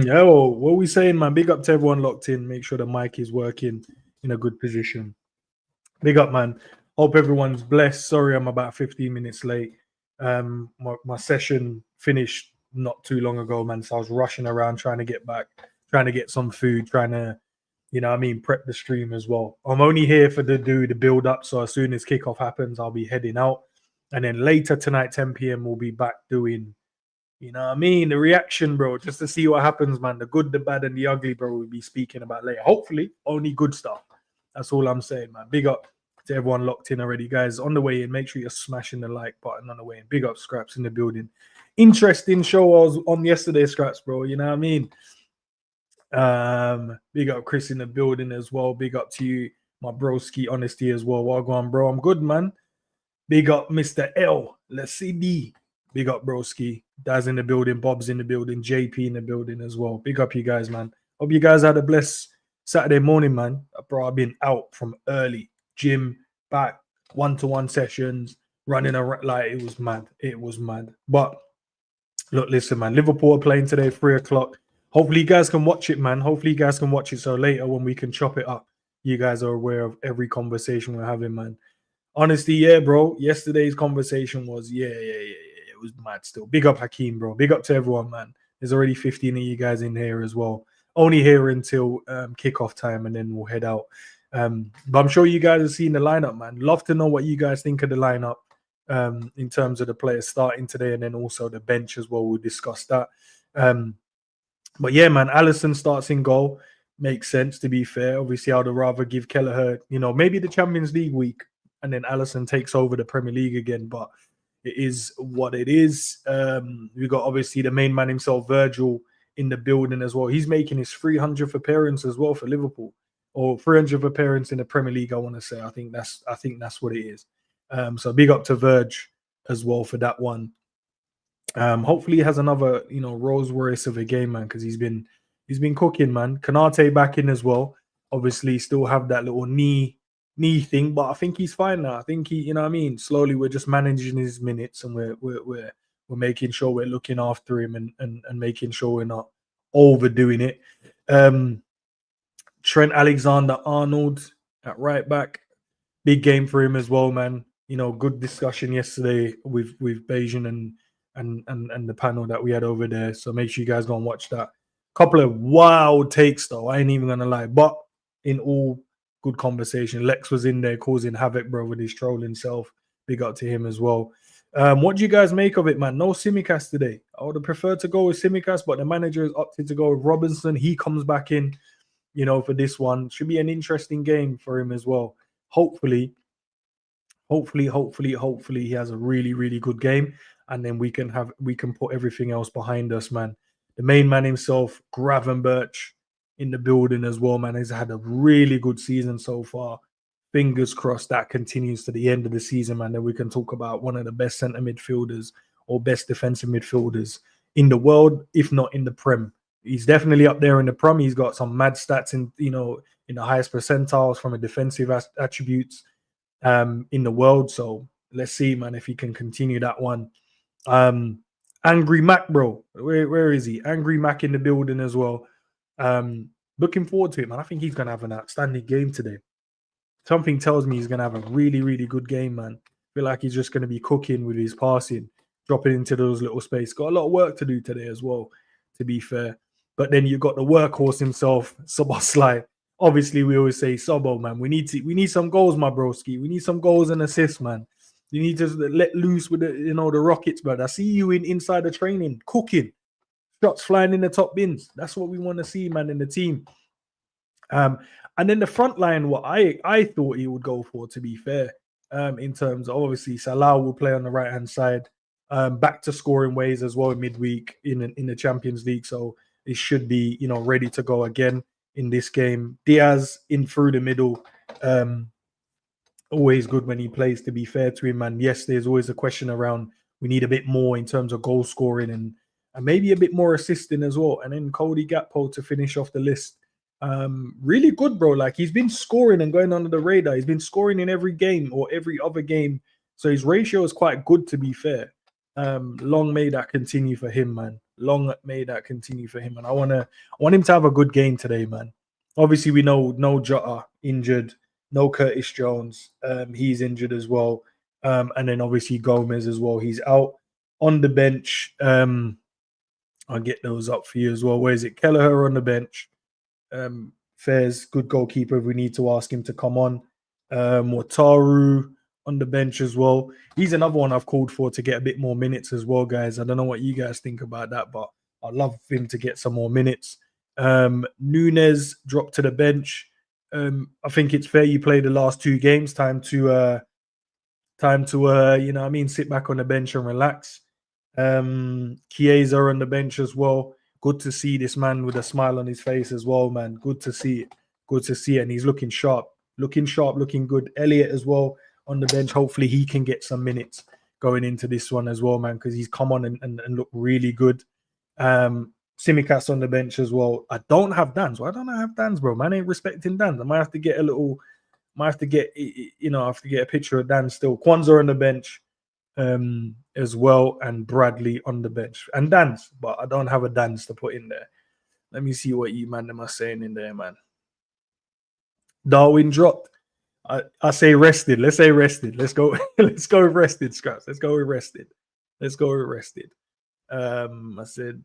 Yo, what we saying, man? Big up to everyone locked in. Make sure the mic is working in a good position. Big up, man. Hope everyone's blessed. Sorry, I'm about 15 minutes late. My session finished not too long ago, man. So I was rushing around trying to get back, trying to get some food, trying to, prep the stream as well. I'm only here for the build up. So as soon as kickoff happens, I'll be heading out. And then later tonight, 10 p.m., we'll be back doing, the reaction, bro, just to see what happens, man. The good, the bad, and the ugly, bro, we'll be speaking about later. Hopefully, only good stuff. That's all I'm saying, man. Big up to everyone locked in already, guys. On the way in, make sure you're smashing the like button on the way in. Big up, Scraps in the building. Interesting show I was on yesterday, Scraps, bro. You know what I mean? Big up Chris in the building as well. Big up to you, my broski, honesty as well. Well gone, bro. I'm good, man. Big up Mr. L. Let's see D. Big up broski. Daz in the building. Bob's in the building. JP in the building as well. Big up you guys, man. Hope you guys had a blessed Saturday morning, man. Bro, I've been out from early. Gym, back, one-to-one sessions, running around. Like, it was mad. It was mad. But, look, listen, man. Liverpool are playing today, 3 o'clock. Hopefully you guys can watch it, man. Hopefully you guys can watch it so later when we can chop it up, you guys are aware of every conversation we're having, man. Honestly, yeah, bro. Yesterday's conversation was, yeah. It was mad still. Big up Hakeem, bro. Big up to everyone, man. There's already 15 of you guys in here as well. Only here until kickoff time, and then we'll head out. But I'm sure you guys have seen the lineup, man. Love to know what you guys think of the lineup in terms of the players starting today, and then also the bench as well. We'll discuss that. But yeah, man, Alisson starts in goal. Makes sense, to be fair. Obviously, I'd rather give Kelleher, maybe the Champions League week, and then Alisson takes over the Premier League again. But it is what it is. We got obviously the main man himself, Virgil, in the building as well. He's making his 300th appearance as well for Liverpool, or 300th appearance in the Premier League. I want to say. I think that's what it is. So big up to Virg as well for that one. Hopefully he has another, Rolls Royce of a game, man, because he's been cooking, man. Kanate back in as well. Obviously, still have that little knee thing, but I think he's fine now. I think he, slowly we're just managing his minutes, and we're making sure we're looking after him and making sure we're not overdoing it. Trent Alexander-Arnold at right back, big game for him as well, man. Good discussion yesterday with Bayesian and the panel that we had over there. So make sure you guys go and watch that. Couple of wild takes though, I ain't even gonna lie, but in all, good conversation. Lex was in there causing havoc, bro, with his trolling self. Big up to him as well. What do you guys make of it, man? No Tsimikas today. I would have preferred to go with Tsimikas, but the manager has opted to go with Robinson. He comes back in, for this one. Should be an interesting game for him as well. Hopefully he has a really, really good game, and then we can put everything else behind us, man. The main man himself, Gravenberch, in the building as well, man. He's had a really good season so far. Fingers crossed that continues to the end of the season, man. Then we can talk about one of the best centre midfielders or best defensive midfielders in the world, if not in the Prem. He's definitely up there in the Prem. He's got some mad stats in the highest percentiles from a defensive attributes in the world. So let's see, man, if he can continue that one. Angry Mac, bro. Where is he? Angry Mac in the building as well. Looking forward to it, man. I think he's going to have an outstanding game today. Something tells me he's going to have a really, really good game, man. I feel like he's just going to be cooking with his passing, dropping into those little space. Got a lot of work to do today as well, to be fair. But then you've got the workhorse himself, Szoboszlai. Obviously, we always say, Sobo, man, we need some goals, my broski. We need some goals and assists, man. You need to let loose with the rockets, brother. I see you inside the training, cooking, shots flying in the top bins. That's what we want to see, man, in the team. And then the front line, what I thought he would go for, to be fair, in terms of obviously Salah will play on the right hand side, back to scoring ways as well in midweek in the Champions League. So it should be ready to go again in this game. Diaz in through the middle. Always good when he plays, to be fair to him. And yes, there's always a question around We need a bit more in terms of goal scoring and maybe a bit more assisting as well. And then Cody Gakpo to finish off the list. Really good, bro. Like, he's been scoring and going under the radar. He's been scoring in every game or every other game. So his ratio is quite good, to be fair. Long may that continue for him, man. Long may that continue for him. And I want him to have a good game today, man. Obviously, we know no Jota injured, no Curtis Jones. He's injured as well. And then obviously Gomez as well. He's out on the bench. I'll get those up for you as well. Where is it? Kelleher on the bench. Fairs, good goalkeeper. We need to ask him to come on. Wataru on the bench as well. He's another one I've called for to get a bit more minutes as well, guys. I don't know what you guys think about that, but I'd love him to get some more minutes. Nunes dropped to the bench. I think it's fair you play the last 2 games. Time to you know what I mean, sit back on the bench and relax. Chiesa on the bench as well. Good to see this man with a smile on his face as well, man. Good to see it. Good to see it. And he's looking sharp, looking good. Elliott as well on the bench. Hopefully he can get some minutes going into this one as well, man, because he's come on and looked really good. Simicas on the bench as well. I don't have Dans. Why don't I have Dans, bro? Man ain't respecting Dans. I might have to get a picture of Dan still. Kwanzaa on the bench as well, and Bradley on the bench. And Dan's, but I don't have a Dan's to put in there. Let me see what you man are saying in there, man. Darwin dropped. I say rested. Let's say rested. Let's go. Let's go with rested, Scraps. Let's go with rested. I said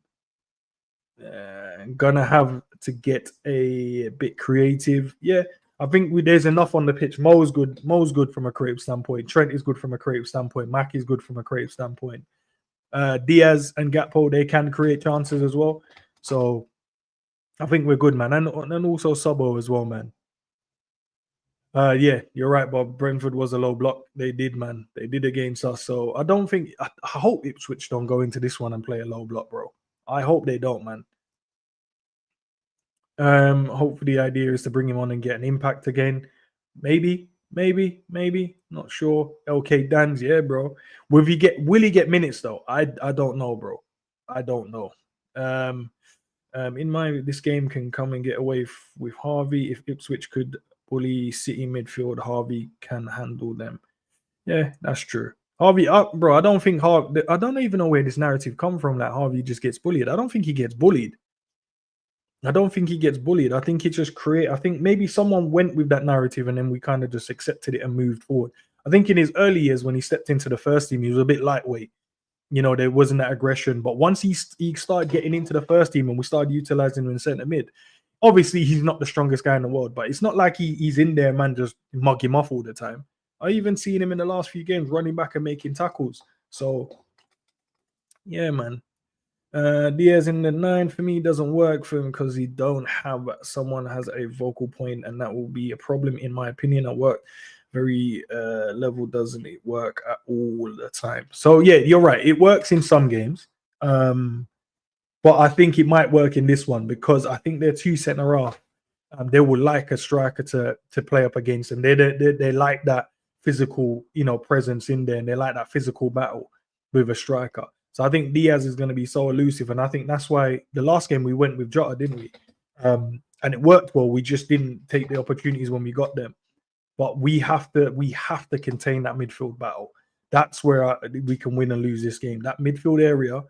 gonna have to get a bit creative. Yeah, I think there's enough on the pitch. Mo's good. Mo's good from a creative standpoint. Trent is good from a creative standpoint. Mack is good from a creative standpoint. Diaz and Gakpo, they can create chances as well. So I think we're good, man. And also Sabo as well, man. Yeah, you're right, Bob. Brentford was a low block. They did, man. They did against us. So I don't think... I hope Ipswich don't go into this one and play a low block, bro. I hope they don't, man. Hopefully the idea is to bring him on and get an impact again. Maybe. Not sure. LK Dan's, yeah, bro. Will he get minutes though? I don't know, bro. I don't know. This game can come and get away with Harvey. If Ipswich could bully City midfield, Harvey can handle them. Yeah, that's true. Harvey, bro, I don't think Harvey. I don't even know where this narrative come from that Harvey just gets bullied. I don't think he gets bullied. I think it just I think maybe someone went with that narrative and then we kind of just accepted it and moved forward. I think in his early years when he stepped into the first team, he was a bit lightweight. You know, there wasn't that aggression. But once he started getting into the first team and we started utilizing him in centre mid, obviously he's not the strongest guy in the world, but it's not like he's in there, man, just mug him off all the time. I even seen him in the last few games running back and making tackles. So, yeah, man. Diaz in the 9 for me doesn't work for him because he don't have someone has a vocal point, and that will be a problem in my opinion. At work, very level doesn't it work at all the time. So yeah, you're right. It works in some games, but I think it might work in this one because I think they're 2 centre half. They would like a striker to play up against them. They like that physical, presence in there, and they like that physical battle with a striker. So I think Diaz is going to be so elusive, and I think that's why the last game we went with Jota, didn't we? And it worked well. We just didn't take the opportunities when we got them. But we have to contain that midfield battle. That's where we can win and lose this game. That midfield area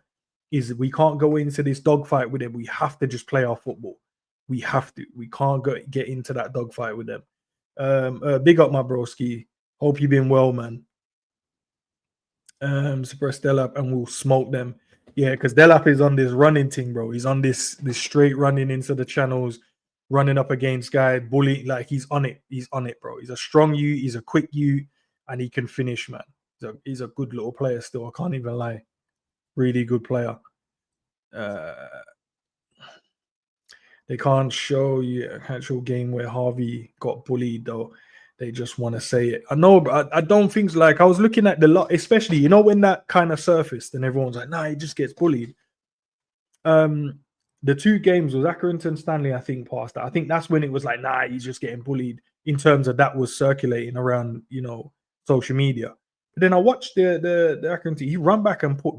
is we can't go into this dogfight with them. We have to just play our football. We have to. We can't get into that dogfight with them. Big up, my broski. Hope you've been well, man. Suppress Delap and we'll smoke them. Yeah, because Delap is on this running thing, bro. He's on this straight running into the channels, running up against guy, bully. Like he's on it. He's on it, bro. He's a strong U. He's a quick U, and he can finish, man. He's a good little player still. I can't even lie. Really good player. They can't show you an actual game where Harvey got bullied though. They just want to say it. I know, but I don't think like I was looking at the lot, especially when that kind of surfaced and everyone's like, nah, he just gets bullied. The 2 games was Accrington Stanley, I think, passed that. I think that's when it was like, nah, he's just getting bullied in terms of that was circulating around, social media. But then I watched the Accrington. He run back and put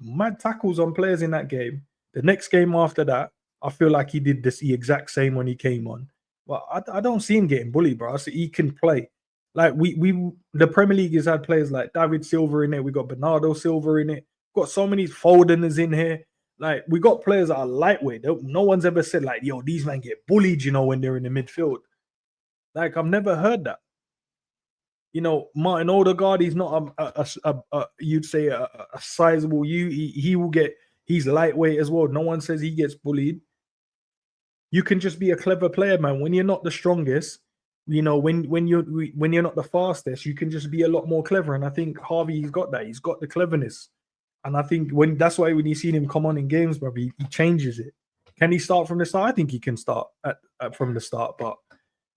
mad tackles on players in that game. The next game after that, I feel like he did the exact same when he came on. But I don't see him getting bullied, bro. So he can play. Like the Premier League has had players like David Silva in it. We got Bernardo Silva in it. Got so many Fodeners in here. Like we got players that are lightweight. No one's ever said like, yo, these men get bullied, when they're in the midfield. Like I've never heard that. Martin Odegaard, he's not you'd say a sizable he will get, he's lightweight as well. No one says he gets bullied. You can just be a clever player, man. When you're not the strongest, when you're not the fastest, you can just be a lot more clever. And I think Harvey's got that. He's got the cleverness. And I think that's why when you see him come on in games, bro, he changes it. Can he start from the start? I think he can start from the start, but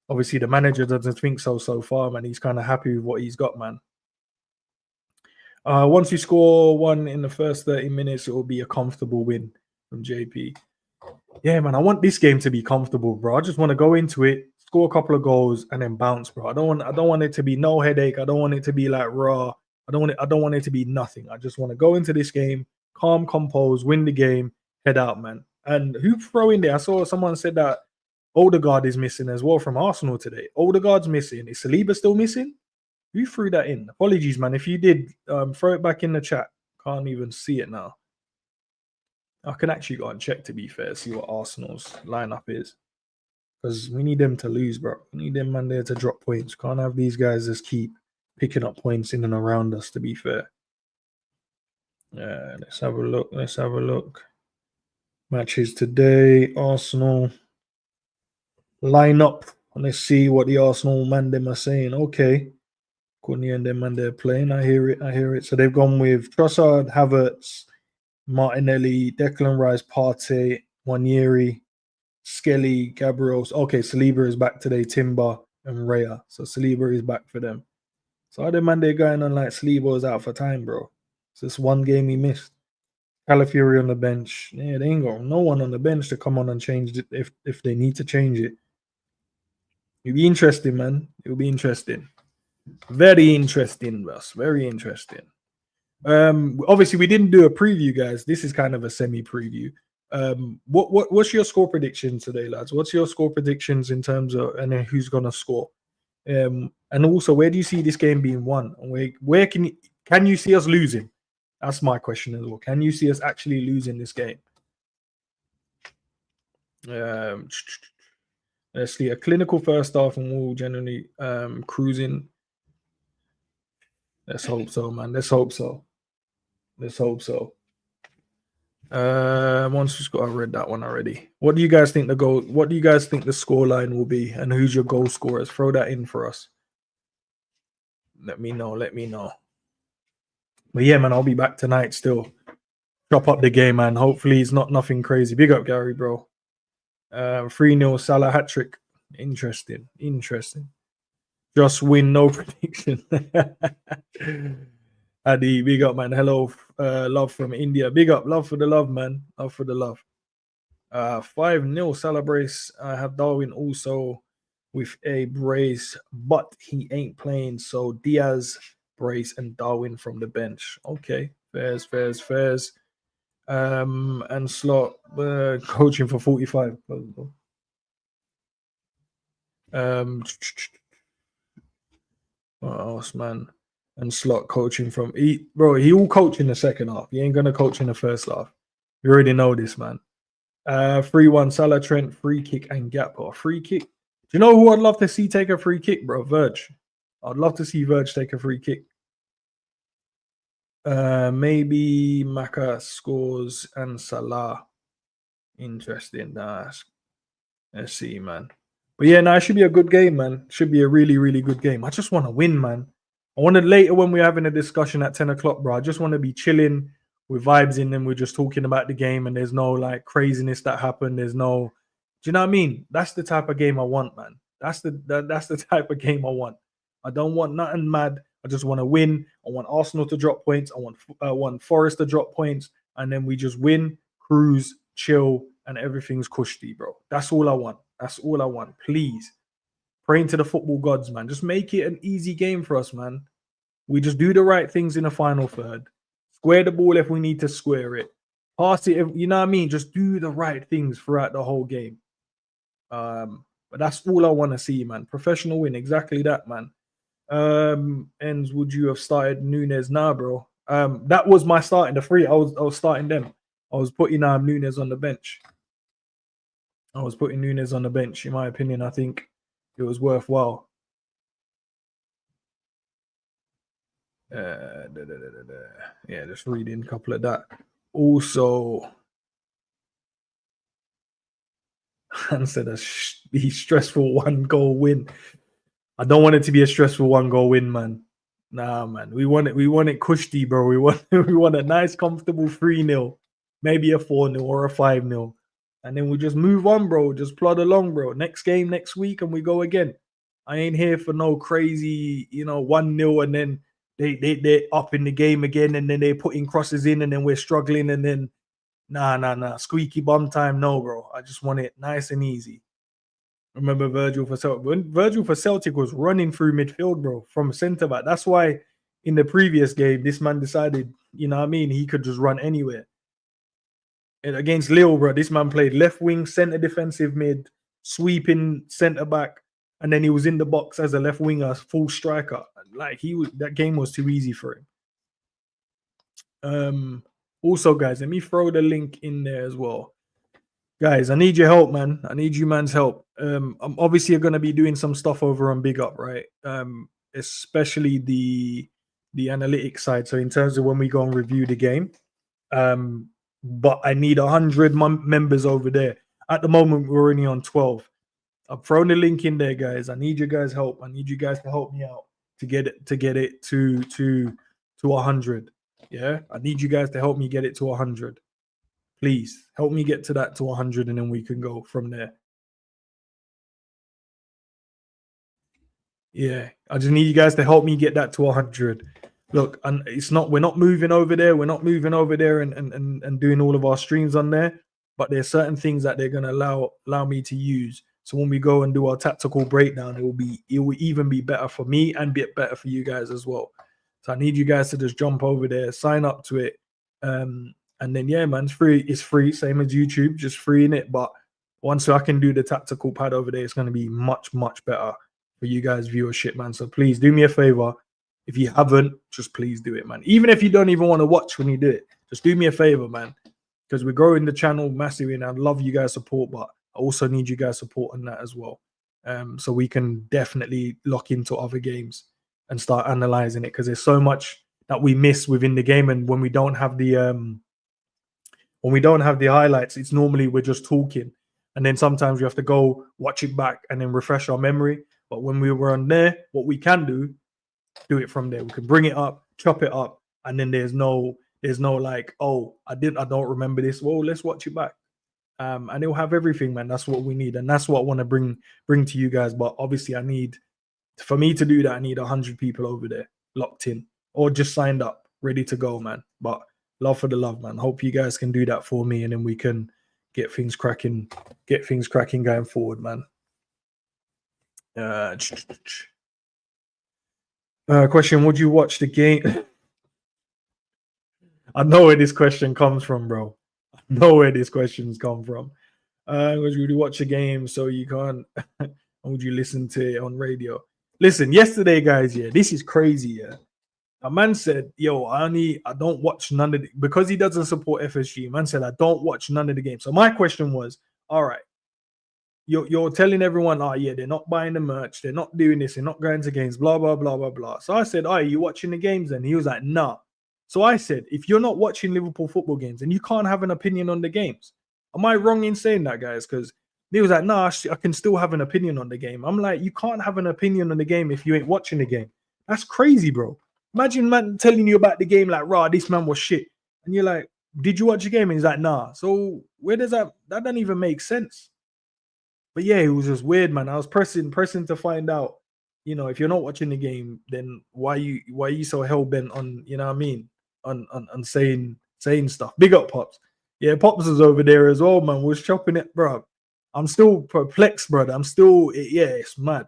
obviously the manager doesn't think so far, man. He's kind of happy with what he's got, man. Once you score one in the first 30 minutes, it will be a comfortable win from JP. Yeah, man, I want this game to be comfortable, bro. I just want to go into it, score a couple of goals, and then bounce, bro. I don't want it to be no headache. I don't want it to be like raw. I don't want it to be nothing. I just want to go into this game, calm, compose, win the game, head out, man. And who throw in there? I saw someone said that Odegaard is missing as well from Arsenal today. Odegaard's missing. Is Saliba still missing? Who threw that in? Apologies, man. If you did, throw it back in the chat. Can't even see it now. I can actually go and check, to be fair, see what Arsenal's lineup is. Because we need them to lose, bro. We need them, man, there to drop points. Can't have these guys just keep picking up points in and around us, to be fair. Let's have a look. Matches today. Arsenal lineup. Let's see what the Arsenal man them are saying. Okay. Courtney and them man they're playing. I hear it. So they've gone with Trossard, Havertz, Martinelli, Declan Rice, Partey, Wanyeri, Skelly, Gabriel. Okay, Saliba is back today, Timber and Raya. So Saliba is back for them. So other man they're going on like Saliba was out for time, bro. It's just one game he missed. Calafiori on the bench. Yeah, they ain't got no one on the bench to come on and change it if they need to change it. It'll be interesting, man. It'll be interesting. Very interesting, Russ. Very interesting. Obviously we didn't do a preview, guys. This is kind of a semi-preview. What's your score prediction today, lads? What's your score predictions in terms of and then who's gonna score? And also, where do you see this game being won? Where can you see us losing? That's my question as well. Can you see us actually losing this game? Let's see, a clinical first half and we'll generally cruising. Let's hope so, man. Let's hope so. Once I read that one already. What do you guys think what do you guys think the scoreline will be? And who's your goal scorers? Throw that in for us. Let me know. But yeah, man, I'll be back tonight still. Chop up the game, man. Hopefully it's not nothing crazy. Big up, Gary, bro. 3-0 Salah hat-trick. Interesting. Just win, no prediction. Adi, big up, man. Hello, love from India. Big up, love for the love, man. Love for the love. 5-0 Salah brace. I have Darwin also with a brace, but he ain't playing. So Diaz brace and Darwin from the bench. Okay, fairs. And Slot coaching for 45. What else, man? And Slot coaching from he will coach in the second half. He ain't gonna coach in the first half. You already know this, man. 3-1 Salah, Trent, free kick and gap or free kick. Do you know who I'd love to see take a free kick, bro? Verge. I'd love to see Verge take a free kick. Maybe Maka scores and Salah. Interesting. Let's see, man. But yeah, it should be a good game, man. Should be a really, really good game. I just want to win, man. I want to later when we're having a discussion at 10 o'clock, bro. I just want to be chilling with vibes in them. We're just talking about the game and there's no like craziness that happened. There's no, do you know what I mean? That's the type of game I want, man. That's the type of game I want. I don't want nothing mad. I just want to win. I want Arsenal to drop points. I want Forest to drop points. And then we just win, cruise, chill, and everything's cushy, bro. That's all I want. Please. Praying to the football gods, man. Just make it an easy game for us, man. We just do the right things in the final third. Square the ball if we need to square it. Pass it, you know what I mean? Just do the right things throughout the whole game. But that's all I want to see, man. Professional win, exactly that, man. Ends, would you have started Nunes? Nah, bro. That was my starting the three. I was starting them. I was putting Nunes on the bench. I was putting Nunes on the bench. In my opinion, I think it was worthwhile. Yeah, just reading a couple of that. Also, and said be stressful 1-goal win. I don't want it to be a stressful 1-goal win, man. Nah, man. We want it cushy, bro. We want a nice, comfortable 3-0, maybe a 4-0 or a 5-0. And then we just move on, bro. Just plod along, bro. Next game next week, and we go again. I ain't here for no crazy, 1-0, and then they're up in the game again, and then they're putting crosses in, and then we're struggling, and then nah. Squeaky bum time, no, bro. I just want it nice and easy. Remember Virgil for Celtic? When Virgil for Celtic was running through midfield, bro, from centre back. That's why in the previous game, this man decided, he could just run anywhere. And against Lille, bro, this man played left wing, centre defensive mid, sweeping centre back, and then he was in the box as a left winger, full striker. Like that game was too easy for him. Also, guys, let me throw the link in there as well. Guys, I need your help, man. I need you man's help. I'm obviously going to be doing some stuff over on Big Up, right? Especially the analytics side. So in terms of when we go and review the game, but I need 100 members over there. At the moment, we're only on 12. I've thrown the link in there, guys. I need you guys' help. I need you guys to help me out to get it to 100. Yeah, I need you guys to help me get it to 100. Please help me get to that to 100, and then we can go from there. Yeah, I just need you guys to help me get that to 100. Look, and we're not moving over there. We're not moving over there and doing all of our streams on there. But there's certain things that they're gonna allow me to use. So when we go and do our tactical breakdown, it will even be better for me and be better for you guys as well. So I need you guys to just jump over there, sign up to it. And then, yeah, man, it's free. It's free, same as YouTube, just free in it. But once I can do the tactical pad over there, it's going to be much, much better for you guys' viewership, man. So please do me a favor. If you haven't, just please do it, man. Even if you don't even want to watch when you do it, just do me a favor, man. Because we're growing the channel massively, and I love you guys' support, but I also need you guys' support on that as well. So we can definitely lock into other games and start analyzing it, because there's so much that we miss within the game. And when we don't have the highlights, it's normally we're just talking, and then sometimes we have to go watch it back and then refresh our memory. But when we were on there, what we can do it from there. We can bring it up, chop it up, and then there's no like, oh, I don't remember this. Well, let's watch it back. And it'll have everything, man. That's what we need, and that's what I want to bring to you guys. But obviously, for me to do that, I need 100 people over there locked in or just signed up, ready to go, man. But love for the love, man. Hope you guys can do that for me, and then we can get things cracking going forward, man. Question: would you watch the game? I know where this question comes from, bro. I know where these questions come from. Would you watch a game so you can't? Would you listen to it on radio? Listen, yesterday, guys, yeah, this is crazy, yeah. A man said, yo, I don't watch none of because he doesn't support FSG. Man said, I don't watch none of the games. So my question was, all right, you're telling everyone, oh yeah, they're not buying the merch, they're not doing this, they're not going to games, blah, blah, blah, blah, blah. So I said, oh, you watching the games then? He was like, nah. So I said, if you're not watching Liverpool football games, then you can't have an opinion on the games. Am I wrong in saying that, guys? Because he was like, nah, I can still have an opinion on the game. I'm like, you can't have an opinion on the game if you ain't watching the game. That's crazy, bro. Imagine man telling you about the game like, rah, this man was shit. And you're like, did you watch the game? And he's like, nah. So where does that doesn't even make sense. But yeah, it was just weird, man. I was pressing to find out, if you're not watching the game, then why you so hell-bent on, you know what I mean, on saying stuff. Big up, Pops. Yeah, Pops is over there as well, man. Was chopping it, bro. I'm still perplexed, brother. It's mad.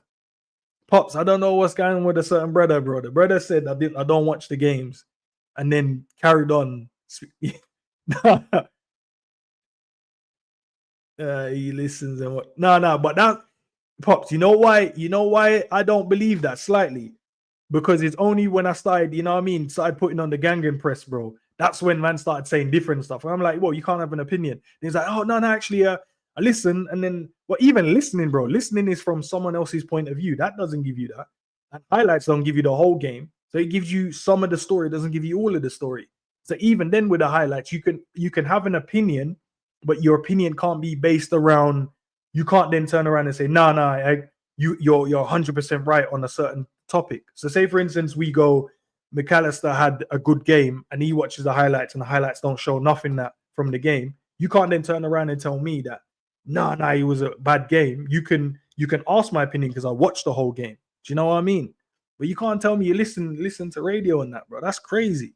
Pops, I don't know what's going on with a certain brother, bro. The brother said I don't watch the games, and then carried on. He listens and what? No, but that Pops, you know why? You know why I don't believe that slightly? Because it's only when I started, you know what I mean, started putting on the Gangan press, bro. That's when man started saying different stuff. And I'm like, well, you can't have an opinion. And he's like, oh, no, actually, I listen. And then, well, even listening, bro, listening is from someone else's point of view. That doesn't give you that. And highlights don't give you the whole game. So it gives you some of the story, it doesn't give you all of the story. So even then with the highlights, you can have an opinion, but your opinion can't be based around, you can't then turn around and say, you're 100% right on a certain topic. So say, for instance, we go, McAllister had a good game and he watches the highlights and the highlights don't show nothing that from the game. You can't then turn around and tell me that, it was a bad game. You can ask my opinion because I watched the whole game. Do you know what I mean? But you can't tell me you listen to radio and that, bro. That's crazy.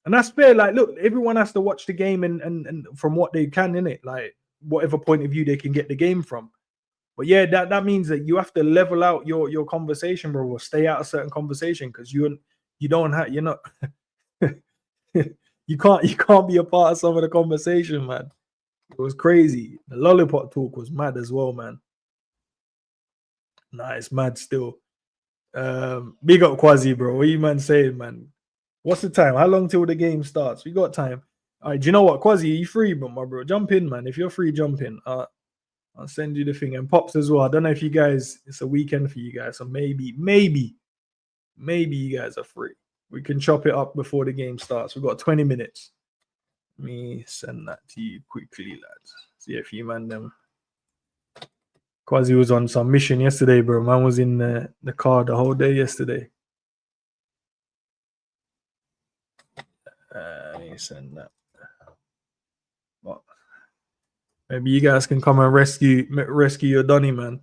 And that's fair. Like, look, everyone has to watch the game and from what they can, innit? Like, whatever point of view they can get the game from. But yeah, that means that you have to level out your conversation, bro, or stay out of certain conversation because you're not you can't be a part of some of the conversation, man. It was crazy. The lollipop talk was mad as well, man. Nah, it's mad still. Big up Kwasi, bro. What you man saying, man? What's the time? How long till the game starts? We got time. All right, do you know what, Kwasi? You free, but my bro, jump in, man. If you're free, jump in. I'll send you the thing. And Pops as well. I don't know if you guys, it's a weekend for you guys, so maybe you guys are free. We can chop it up before the game starts. We've got 20 minutes. Let me send that to you quickly, lads. See if you man them. Kwasi was on some mission yesterday, bro. Man was in the car the whole day yesterday. Let me send that. What? Maybe you guys can come and rescue your Donny, man.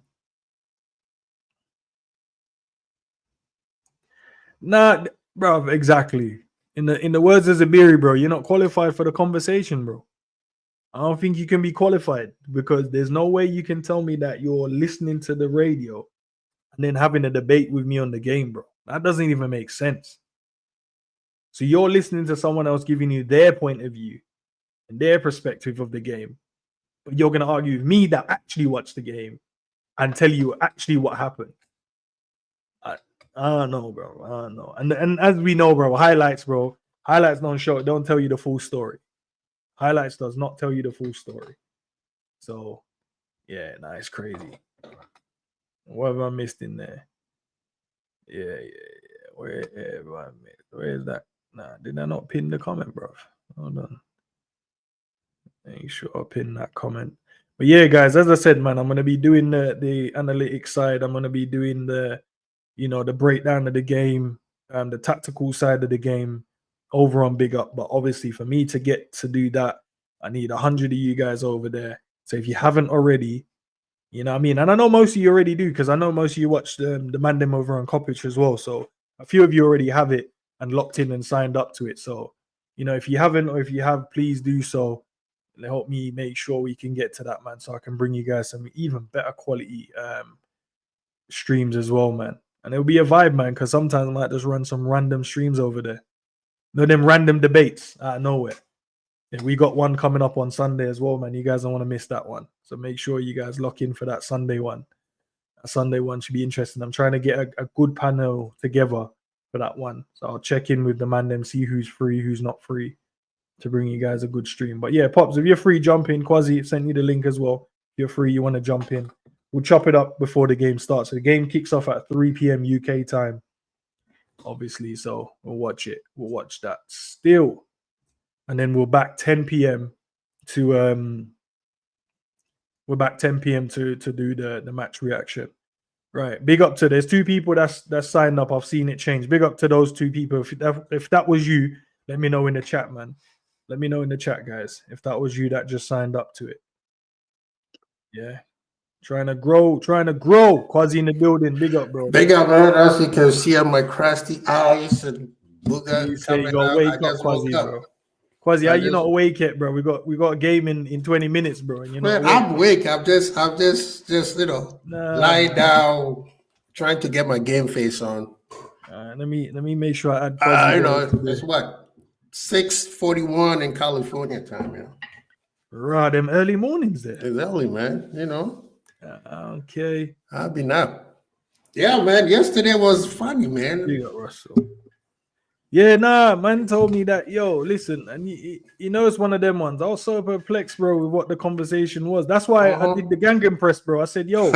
Nah, bro, exactly. In the words of Zabiri, bro, you're not qualified for the conversation, bro. I don't think you can be qualified because there's no way you can tell me that you're listening to the radio and then having a debate with me on the game, bro. That doesn't even make sense. So you're listening to someone else giving you their point of view and their perspective of the game, but you're going to argue with me that actually watched the game and tell you actually what happened. I don't know, bro. I don't know. And as we know, bro, highlights don't tell you the full story. Highlights does not tell you the full story. So, yeah, it's crazy. What have I missed in there? Yeah. Where is that? Nah, did I not pin the comment, bro? Hold on. Make sure I pin that comment. But yeah, guys, as I said, man, I'm going to be doing the analytics side. I'm going to be doing the breakdown of the game, the tactical side of the game over on Big Up. But obviously, for me to get to do that, I need 100 of you guys over there. So if you haven't already, you know what I mean? And I know most of you already do because I know most of you watch the Mandem over on Coppage as well. So a few of you already have it and locked in and signed up to it. So, if you haven't or if you have, please do so. Help me make sure we can get to that, man, so I can bring you guys some even better quality streams as well, man. And it'll be a vibe, man, because sometimes I might just run some random streams over there. No, them random debates out of nowhere. And we got one coming up on Sunday as well, man. You guys don't want to miss that one. So make sure you guys lock in for that Sunday one. That Sunday one should be interesting. I'm trying to get a good panel together for that one. So I'll check in with the man them, see who's free, who's not free, to bring you guys a good stream. But yeah, Pops, if you're free, jump in. Kwasi sent you the link as well. If you're free, you want to jump in. We'll chop it up before the game starts. So the game kicks off at 3 p.m. UK time, obviously. So we'll watch it. We'll watch that still. And then we're back 10 p.m. to do the match reaction. Right. Big up to there's 2 people that's signed up. I've seen it change. Big up to those 2 people. If that was you, let me know in the chat, man. Let me know in the chat, guys, if that was you that just signed up to it. Yeah. Trying to grow. Kwasi in the building. Big up, bro. Big up, man. As you can see on my crusty eyes and you say you got to wake up, Kwasi, bro. Kwasi, how you not awake yet, bro? We got a game in 20 minutes, bro. And I'm awake. I'm just lying down, trying to get my game face on. Let me make sure I add. You know, it's what 6:41 in California time. You know, right, them early mornings there. It's early, man. You know. Okay. I've been up. Yeah, man. Yesterday was funny, man. You got Russell. Yeah, nah, man told me that, yo, listen, and you know it's one of them ones. I was so perplexed, bro, with what the conversation was. That's why I did the gang press, bro. I said, yo,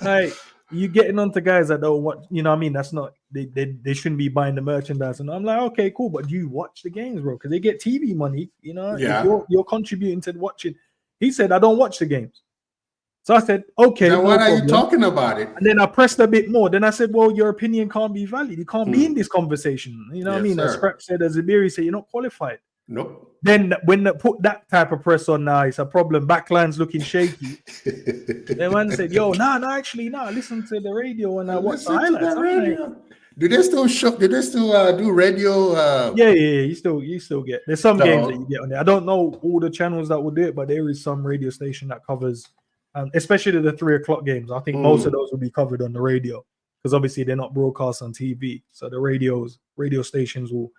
like, you getting onto guys that don't watch, you know what I mean? That's not, they shouldn't be buying the merchandise. And I'm like, okay, cool, but do you watch the games, bro? Because they get TV money, you know? Yeah. If you're contributing to watching. He said, I don't watch the games. So I said, okay. Now, what are you talking about it? And then I pressed a bit more. Then I said, well, your opinion can't be valid. You can't be in this conversation. You know what I mean? As Scrap said, as Iberi said, you're not qualified. Nope. Then when they put that type of press on now, it's a problem. Backline's looking shaky. The man said, yo, actually, listen to the radio and I watch the highlights. Do they still show? Do they still do radio? Yeah. You still get. There's some games that you get on there. I don't know all the channels that will do it, but there is some radio station that covers, especially the 3:00 games. I think most of those will be covered on the radio because obviously they're not broadcast on TV. So the radio stations will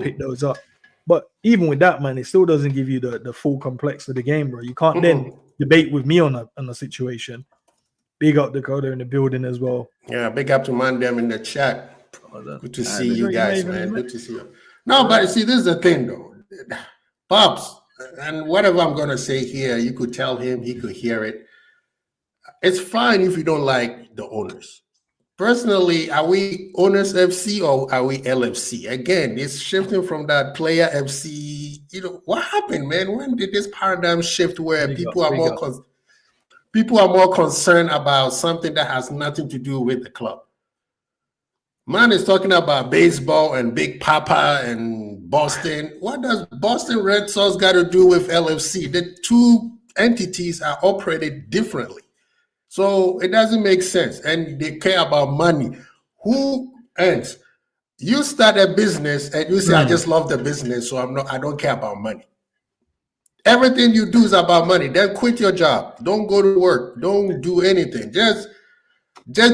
pick those up. But even with that, man, it still doesn't give you the full complex of the game, bro. You can't then debate with me on a situation. Big up Dakota in the building as well. Yeah, big up to Mandem in the chat. Good to see you guys, man. Good to see you. No, but see, this is the thing, though. Pops, and whatever I'm going to say here, you could tell him, he could hear it. It's fine if you don't like the owners. Personally, are we Owners FC or are we LFC? Again, it's shifting from that player FC. You know, what happened, man? When did this paradigm shift where people are more concerned about something that has nothing to do with the club? Man is talking about baseball and Big Papa and Boston. What does Boston Red Sox got to do with LFC? The two entities are operated differently. So it doesn't make sense. And they care about money. Who ends? You start a business and you say, I just love the business, so I don't care about money. Everything you do is about money. Then quit your job. Don't go to work. Don't do anything. Just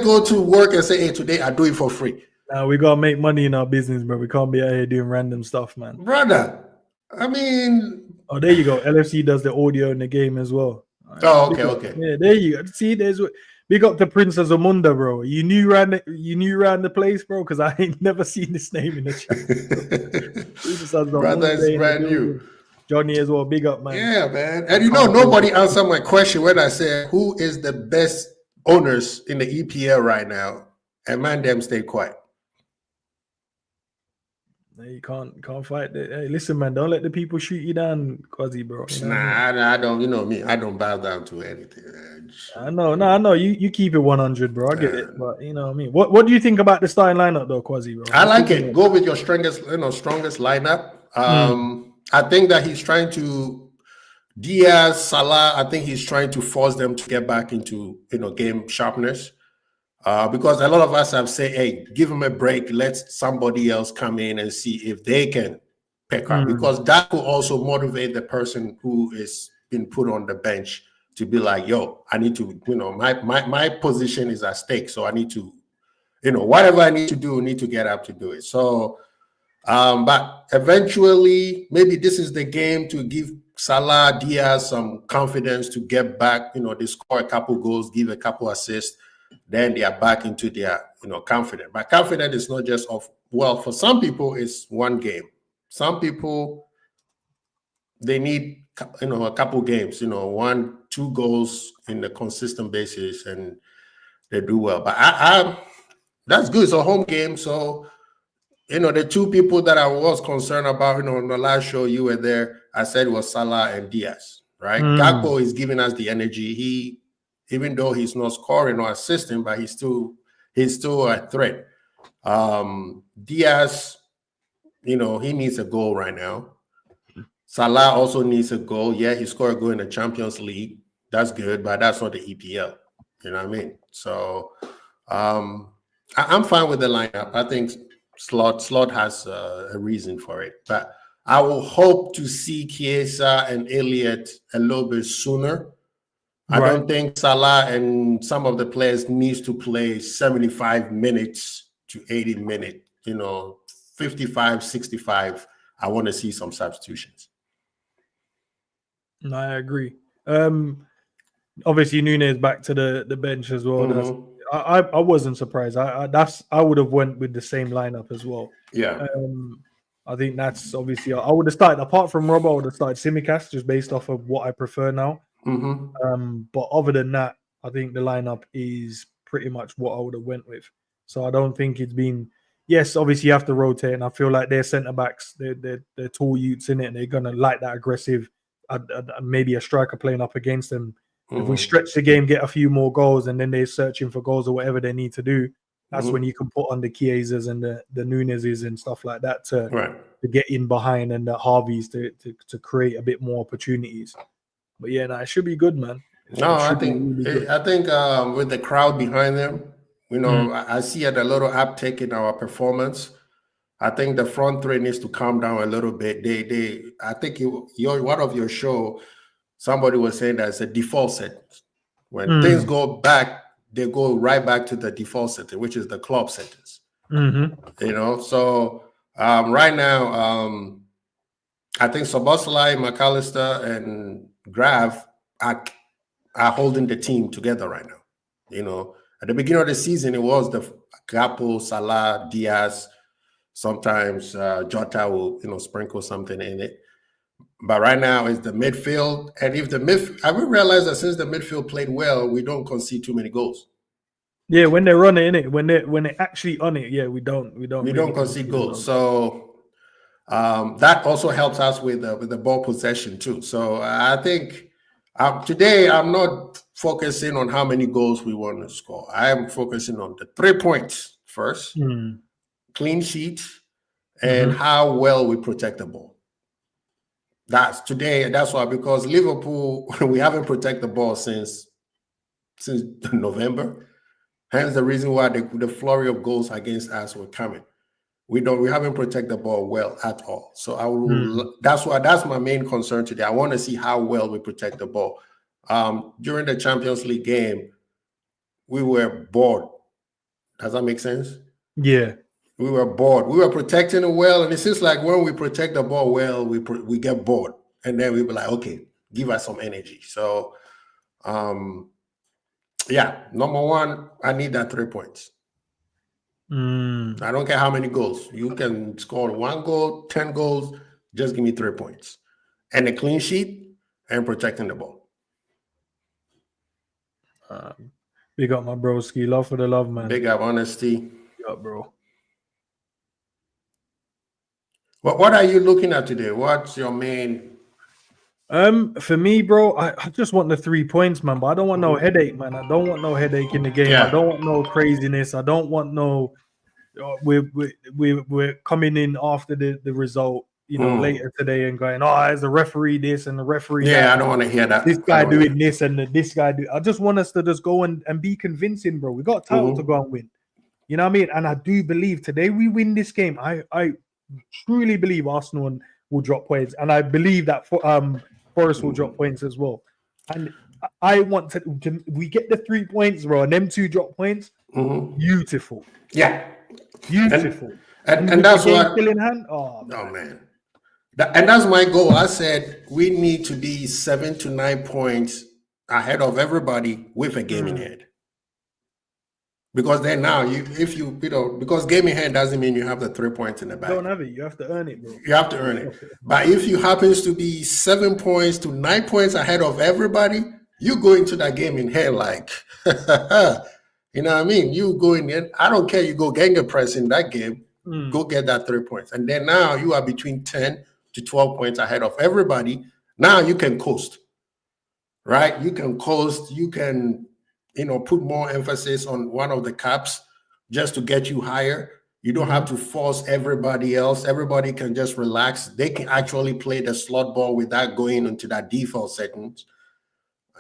go to work and say, hey, today I do it for free. Now we gotta make money in our business, bro. We can't be out here doing random stuff, man. Brother, I mean. Oh, there you go. LFC does the audio in the game as well. Right. Oh, okay. Yeah, there you go. See, there's big up to Princess Amunda, bro. You knew around the place, bro, because I ain't never seen this name in the chat. Brother, it's brand new. Johnny as well, big up, man. Yeah, man. And you know, nobody answered my question when I said who is the best owners in the EPL right now, and man, them stay quiet. You can't fight that. Hey, listen, man, don't let the people shoot you down, Quasi, bro. I don't. You know me. I don't bow down to anything. I know. You keep it 100, bro. I get it, but you know what I mean. What do you think about the starting lineup, though, Quasi, bro? I like it. Go with your strongest lineup. I think that he's trying to Diaz, Salah. I think he's trying to force them to get back into game sharpness. Because a lot of us have said, hey, give him a break. Let somebody else come in and see if they can pick up. Because that will also motivate the person who is been put on the bench to be like, yo, I need to, my position is at stake. So I need to, whatever I need to do, need to get up to do it. So, but eventually, maybe this is the game to give Salah, Diaz some confidence to get back. They score a couple goals, give a couple assists. Then they are back into their, confident. But confident is not just for some people, it's one game. Some people, they need, a couple games, 1-2 goals in a consistent basis, and they do well. But that's good. It's a home game. So, the two people that I was concerned about, on the last show you were there, I said it was Salah and Diaz, right? Gakpo is giving us the energy. Even though he's not scoring or assisting, but he's still a threat. Diaz, he needs a goal right now. Salah also needs a goal. Yeah, he scored a goal in the Champions League. That's good, but that's not the EPL. You know what I mean? So I'm fine with the lineup. I think Slot has a reason for it. But I will hope to see Chiesa and Elliott a little bit sooner. I don't think Salah and some of the players needs to play 75 minutes to 80 minutes, 55, 65. I want to see some substitutions. No, I agree. Obviously Nunes back to the bench as well. Mm-hmm. I wasn't surprised. I would have went with the same lineup as well. Yeah. I think that's obviously I would have started apart from Robbo, I would have started Tsimikas just based off of what I prefer now. Mm-hmm. But other than that, I think the lineup is pretty much what I would have went with. So I don't think it's been. Yes, obviously you have to rotate, and I feel like their centre backs, they're tall youths in it, and they're gonna like that aggressive. Maybe a striker playing up against them. If we stretch the game, get a few more goals, and then they're searching for goals or whatever they need to do, that's when you can put on the Chiesas and the Nuneses and stuff like that to get in behind, and the Harveys to create a bit more opportunities. But yeah, it should be good, man. I think with the crowd behind them, I see a little uptick in our performance. I think the front three needs to calm down a little bit. I think one of your show, somebody was saying that it's a default settings. When things go back, they go right back to the default setting, which is the club settings. So right now, I think Szoboszlai, McAllister, and Graf are holding the team together right now. At the beginning of the season, it was the Gakpo, Salah, Diaz. Sometimes Jota will, sprinkle something in it. But right now it's the midfield. And if I will realize that since the midfield played well, we don't concede too many goals. Yeah, when they're running it, when they're actually on it, we don't concede goals. So that also helps us with the ball possession too. So I think today I'm not focusing on how many goals we want to score. I am focusing on the 3 points first, clean sheet, and how well we protect the ball. That's why, because Liverpool, we haven't protected the ball since November. Hence the reason why the flurry of goals against us were coming. We haven't protected the ball well at all. So that's my main concern today. I want to see how well we protect the ball. During the Champions League game, we were bored. Does that make sense? Yeah. We were bored. We were protecting it well, and it seems like when we protect the ball well, we get bored, and then we were like, okay, give us some energy. So, number one, I need that 3 points. I don't care how many goals. You can score 1 goal, 10 goals, just give me 3 points. And a clean sheet and protecting the ball. Big up my broski. Love for the love, man. Big up honesty. Big up, bro. What are you looking at today? What's your main? For me, bro, I just want the 3 points, man. But I don't want no headache, man. I don't want no headache in the game. I don't want no craziness. I don't want no. We're coming in after the result, later today and going, is the referee this and the referee that. Yeah, I don't want to hear that. This guy doing this and this guy do. I just want us to just go and be convincing, bro. We got a title to go and win. You know what I mean? And I do believe today we win this game. I truly believe Arsenal will drop points, and I believe that Forest will drop points as well. And I want to we get the 3 points, bro, and them 2 drop points. Beautiful. Yeah. Beautiful. And that's what still in hand. Man. And that's my goal. I said we need to be 7 to 9 points ahead of everybody with a game in hand. Because then now, because game in hand doesn't mean you have the 3 points in the back. You don't have it. You have to earn it, bro. You have to earn it. But if you happens to be 7 points to 9 points ahead of everybody, you go into that game in hand like, you know what I mean? You go in there. I don't care. You go Genga press in that game. Go get that 3 points. And then now you are between 10 to 12 points ahead of everybody. Now you can coast, right? You can coast. You can put more emphasis on one of the caps just to get you higher. You don't have to force everybody else. Everybody can just relax. They can actually play the slot ball without going into that default settings.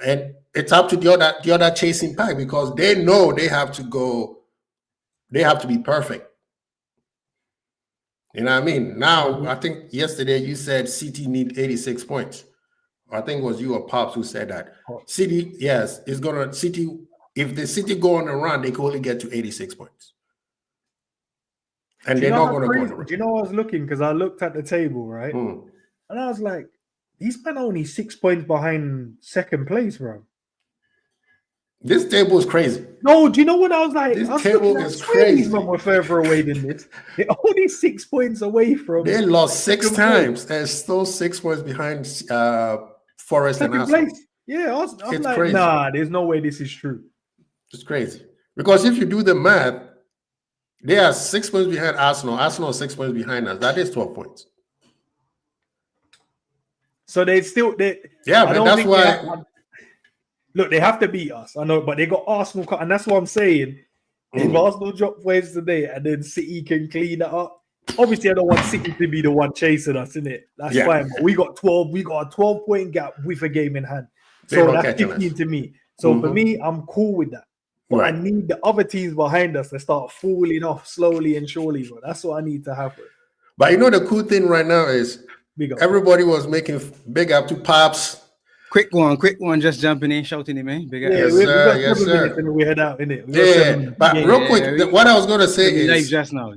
And it's up to the other chasing pack because they know they have to go. They have to be perfect. You know what I mean? Now, I think yesterday you said City need 86 points. I think it was you or Pops who said that. Pops. City, yes, is gonna City. If the City go on a run, they can only get to 86 points, and they're not going to go on a run. Do you know I was looking because I looked at the table, right? And I was like, these men are only 6 points behind second place, bro. This table is crazy. No, do you know what I was like? This table is crazy. These men were further away than this. They're only 6 points away from. They lost 6 times and still 6 points behind Forest and Arsenal. Place. Yeah, I'm like, crazy. Nah, there's no way this is true. It's crazy because if you do the math, they are 6 points behind Arsenal. Arsenal is 6 points behind us. That is 12 points. So they still yeah, but that's why. Look, they have to beat us. I know, but they got Arsenal, and that's what I'm saying. If Arsenal drop points today, and then City can clean it up. Obviously, I don't want City to be the one chasing us, innit? That's fine. But we got 12. We got a 12-point gap with a game in hand. So that's 15 to me. So for me, I'm cool with that. But I need the other teams behind us to start falling off slowly and surely, bro. That's what I need to happen. But you know the cool thing right now is everybody was making big up to Pops. Quick one, just jumping in, shouting it, man. Big up. Yes, sir. Yes, sir. And we head out, innit? Yeah, but real quick, what I was going to say is just now.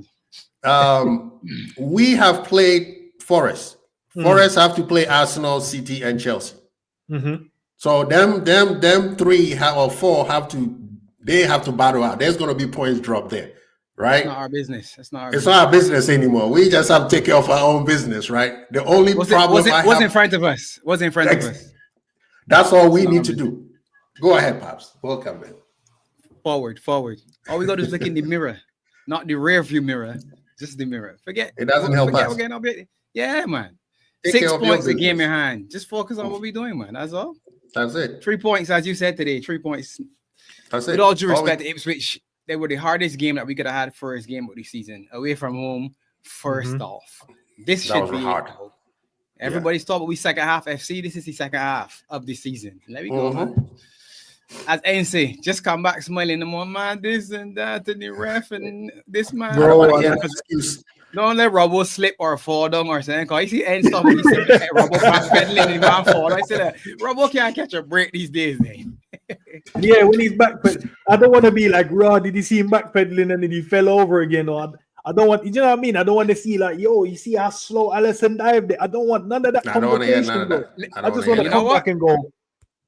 We have played Forest. Forest have to play Arsenal, City, and Chelsea. So them 3 or 4 have to battle out. There's going to be points dropped there, right? It's not our business. It's not our business anymore. We just have to take care of our own business, right? The only problem was in front of us. That's all we need to do. Go ahead, Pops. Welcome, man. Forward. All we got to do is look in the mirror, not the rear view mirror, just the mirror. Forget it doesn't help us. Yeah, man. Take 6 points a game in hand. Just focus on what we're doing, man. That's all. That's it. 3 points, as you said today. 3 points. That's it. With all due respect to Ipswich, they were the hardest game that we could have had first game of the season. Away from home, first off. This should be hard. Everybody's talking about we second half FC. This is the second half of the season. Let me go, man. As NC, just come back smiling the more, man, this and that, and the ref and this man. Bro, don't let Robbo slip or fall down or something. Because I see end stuff. He said, Robbo backpedaling and man fall. I said, Robbo can't catch a break these days, man. Yeah, when he's backpedaling. I don't want to be like, Rod, did you see him backpedaling and then he fell over again? Or I don't want, you know what I mean? I don't want to see like, yo, you see how slow Allison dived there. I don't want none of that. I don't want to hear none of that. I just want to come back and go.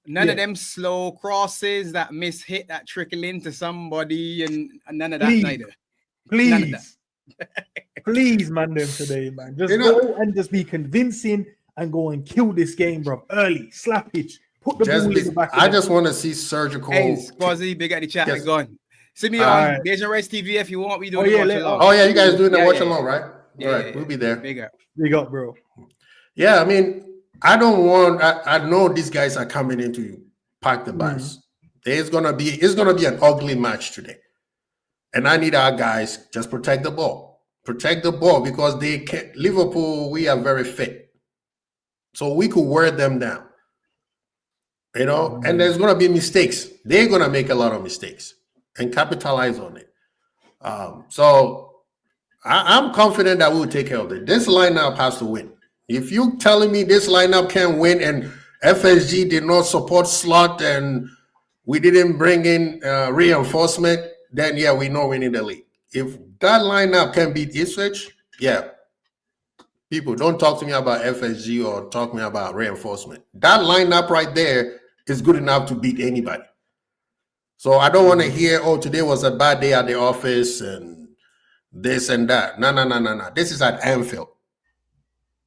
None of them slow crosses that miss hit that trickle into somebody and none of that neither. Please. Please, man, them today, man. Just go and just be convincing and go and kill this game, bro. Early, slap it. Put the ball in the back. I just want to see surgical. Hey, Quasi, big at the chat. Yes. Going. See me on Deja Rest TV if you want. We doing watch along. Oh yeah, you guys doing the watch along, right? Yeah, all right, we'll be there. Big up, bro. Yeah, I mean, I don't want. I know these guys are coming in to pack the bus. It's gonna be an ugly match today, and I need our guys just protect the ball because they can't. Liverpool, we are very fit, so we could wear them down. You know, and there's gonna be mistakes. They're gonna make a lot of mistakes and capitalize on it. So I'm confident that we'll take care of it. This lineup has to win. If you're telling me this lineup can't win and FSG did not support Slot and we didn't bring in reinforcement, then yeah, we know we need the league. If that lineup can beat Ipswich, yeah. People, don't talk to me about FSG or talk to me about reinforcement. That lineup right there is good enough to beat anybody. So I don't want to hear, oh, today was a bad day at the office and this and that. No. This is at Anfield.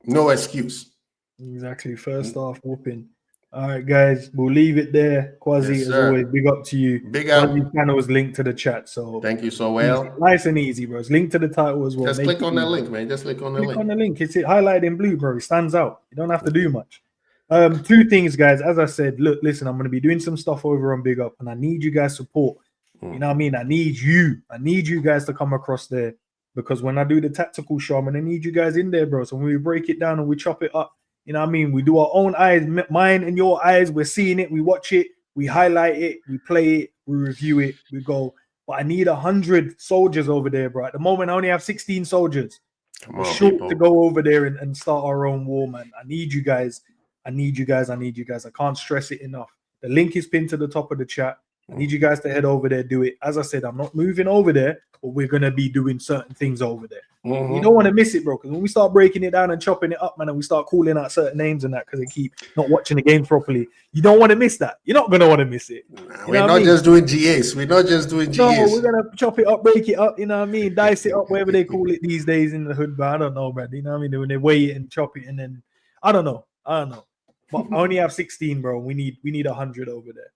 No excuse. Exactly. First half whooping. All right, guys, we'll leave it there. Quasi, as always, big up to you. Big up. Quasi's channel is linked to the chat. So thank you so well. Nice and easy, bro. It's linked to the title as well. Just click on that link, man. Just click on the link. Click on the link. It's highlighted in blue, bro. It stands out. You don't have to do much. 2 things, guys. As I said, look, listen, I'm going to be doing some stuff over on Big Up, and I need you guys' support. You know what I mean? I need you guys to come across there, because when I do the tactical show, I'm going to need you guys in there, bro. So when we break it down and we chop it up, you know what I mean? We do our own eyes, mine and your eyes. We're seeing it. We watch it. We highlight it. We play it. We review it. We go. But I need 100 soldiers over there, bro. At the moment, I only have 16 soldiers. We're short to go over there and start our own war, man. I need you guys. I need you guys. I can't stress it enough. The link is pinned to the top of the chat. I need you guys to head over there, do it. As I said, I'm not moving over there, but we're going to be doing certain things over there. You don't want to miss it, bro, because when we start breaking it down and chopping it up, man, and we start calling out certain names and that because they keep not watching the game properly, you don't want to miss that. You're not going to want to miss it. We're not just doing GAs. We're not just doing GAs. No, we're going to chop it up, break it up, you know what I mean? Dice it up, whatever they call it these days in the hood, but I don't know, man. You know what I mean? When they weigh it and chop it and then, I don't know. But I only have 16, bro. We need 100 over there.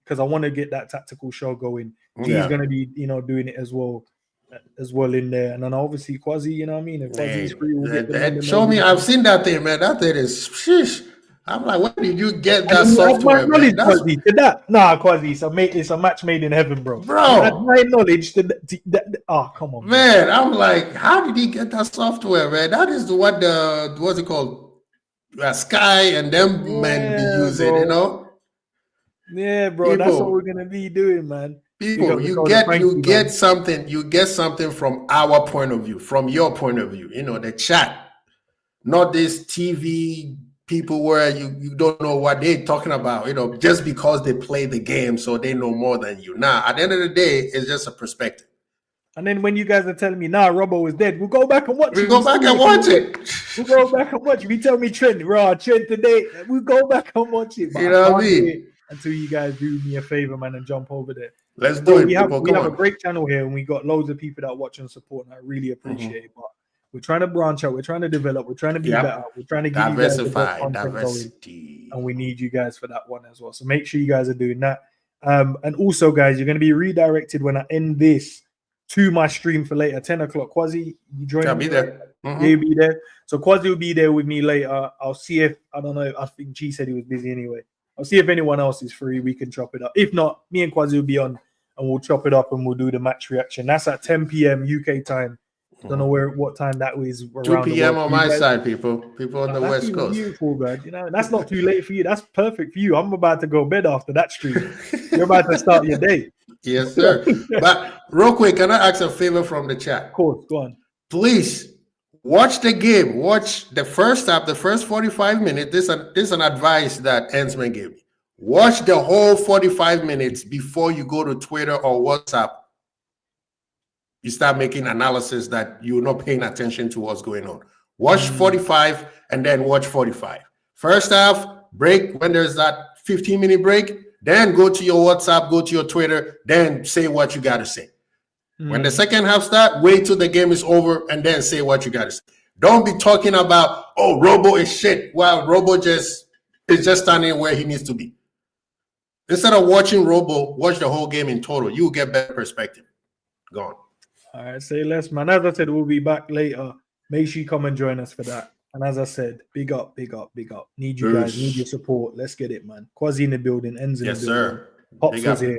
Because I want to get that tactical show going. He's going to be, doing it as well in there. And then obviously Kwasi, you know what I mean? If Kwasi's free, we'll get the show me. I've seen that thing, man. That thing is sheesh. I'm like, where did you get that software, man? Kwasi, it's a match made in heaven, bro. Bro, my knowledge. Come on, man. I'm like, how did he get that software, man? That is what's it called? Sky and them men be using, bro. You know. Yeah, bro, that's what we're gonna be doing, man. People, you get something from our point of view, from your point of view. The chat, not this TV people where you don't know what they're talking about. Just because they play the game, so they know more than you. Now, at the end of the day, it's just a perspective. And then when you guys are telling me, Robbo is dead, we'll go back and watch it. We'll go back and watch it. We'll go back and watch it. You tell me Trent today, we'll go back and watch it. You know what I mean? Until you guys do me a favor, man, and jump over there. Let's do it. We have a great channel here, and we got loads of people that watch and support, and I really appreciate it. But we're trying to branch out, we're trying to develop, we're trying to be better, we're trying to give you guys the best content going, and we need you guys for that one as well. So make sure you guys are doing that. And also, guys, you're going to be redirected when I end this to my stream for later, 10 o'clock. Kwasi, you join me? I'll be there. You'll be there. So Kwasi will be there with me later. I'll see if, I don't know, I think G said he was busy anyway. I'll see if anyone else is free. We can chop it up. If not, me and Kwasi will be on and we'll chop it up and we'll do the match reaction. That's at 10 p.m. UK time. Don't know what time that is. 2 p.m. on my side, people on the West Coast. Beautiful, man. That's not too late for you. That's perfect for you. I'm about to go bed after that stream. You're about to start your day. Yes, sir. But real quick, can I ask a favor from the chat? Of course, go on. Please watch the game. Watch the first half, the first 45 minutes. This is an advice that Hensman gave me. Watch the whole 45 minutes before you go to Twitter or WhatsApp. You start making analysis that you're not paying attention to what's going on. Watch 45 and then watch 45. First half, break when there's that 15-minute break. Then go to your WhatsApp, go to your Twitter, then say what you got to say. When the second half starts, wait till the game is over and then say what you got to say. Don't be talking about, oh, Robo is shit. Well, Robo is just standing where he needs to be. Instead of watching Robo, watch the whole game in total. You'll get better perspective. Go on. All right, say less, man. As I said, we'll be back later. Make sure you come and join us for that. And as I said, big up, big up, big up. Need you guys, need your support. Let's get it, man. Kwasi in the building, ends in the building. Yes, sir. Pops was here.